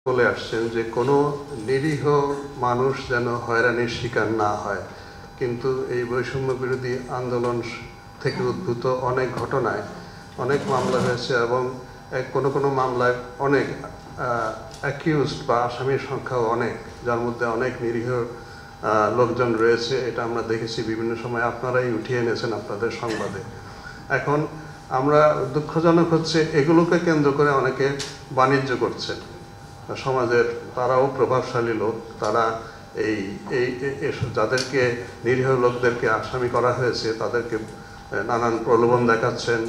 বলে আসছেন যে কোনো নিরীহ মানুষ যেন হয়রানির শিকার না হয়, কিন্তু এই বৈষম্য বিরোধী আন্দোলন থেকে উদ্ভূত অনেক ঘটনায় অনেক মামলা হয়েছে এবং কোনো মামলায় অনেক অ্যাকিউজড বা আসামির সংখ্যাও অনেক, যার মধ্যে অনেক নিরীহ লোকজন রয়েছে। এটা আমরা দেখেছি বিভিন্ন সময়, আপনারাই উঠিয়ে এনেছেন আপনাদের সংবাদে। এখন আমরা দুঃখজনক হচ্ছে এগুলোকে কেন্দ্র করে অনেকে বাণিজ্য করছেন। সমাজের তারাও প্রভাবশালী লোক, তারা এই যাদেরকে নিরীহ লোকদেরকে আসামি করা হয়েছে তাদেরকে নানান প্রলোভন দেখাচ্ছেন,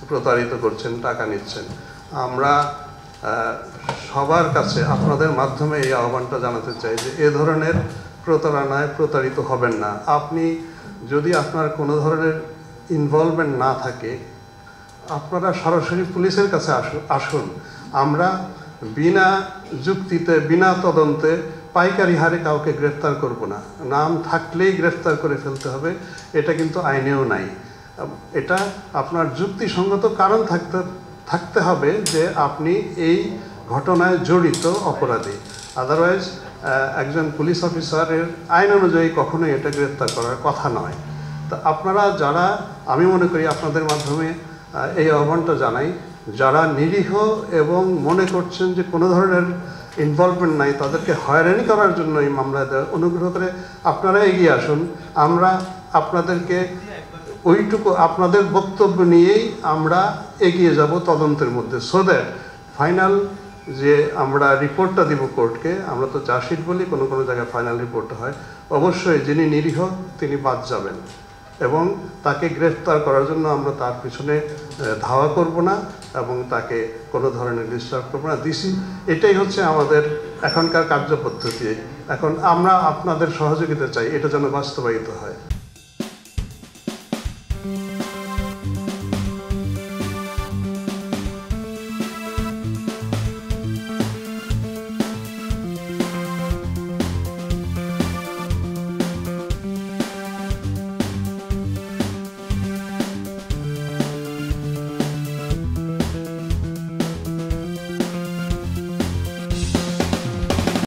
প্রতারিত করছেন, টাকা নিচ্ছেন। আমরা সবার কাছে আপনাদের মাধ্যমে এই আহ্বানটা জানাতে চাই যে এ ধরনের প্রতারণায় প্রতারিত হবেন না। আপনি যদি আপনার কোনো ধরনের ইনভলভমেন্ট না থাকে, আপনারা সরাসরি পুলিশের কাছে আসুন। আমরা বিনা যুক্তিতে, বিনা তদন্তে পাইকারি হারে কাউকে গ্রেফতার করব না। নাম থাকলেই গ্রেফতার করে ফেলতে হবে, এটা কিন্তু আইনেও নাই। এটা আপনার যুক্তিসঙ্গত কারণ থাকতে হবে যে আপনি এই ঘটনায় জড়িত অপরাধী। আদারওয়াইজ একজন পুলিশ অফিসারের আইন অনুযায়ী কখনোই এটা গ্রেফতার করার কথা নয়। তা আপনারা যারা, আমি মনে করি আপনাদের মাধ্যমে এই আহ্বানটা জানাই, যারা নিরীহ এবং মনে করছেন যে কোনো ধরনের ইনভলভমেন্ট নাই, তাদেরকে হয়রানি করার জন্য এই মামলা দেওয়া, অনুগ্রহ করে আপনারা এগিয়ে আসুন। আমরা আপনাদেরকে ওইটুকু আপনাদের বক্তব্য নিয়েই আমরা এগিয়ে যাব তদন্তের মধ্যে, সো দ্যাট ফাইনাল যে আমরা রিপোর্টটা দিব কোর্টকে, আমরা তো চার্জশিট বলি, কোনো জায়গায় ফাইনাল রিপোর্ট হয়, অবশ্যই যিনি নিরীহ তিনি বাদ যাবেন এবং তাকে গ্রেফতার করার জন্য আমরা তার পিছনে ধাওয়া করব না এবং তাকে কোনো ধরনের ডিস্টার্ব করব না। এটাই হচ্ছে আমাদের এখনকার কার্যপদ্ধতি। এখন আমরা আপনাদের সহযোগিতা চাই, এটা যেন বাস্তবায়িত হয়।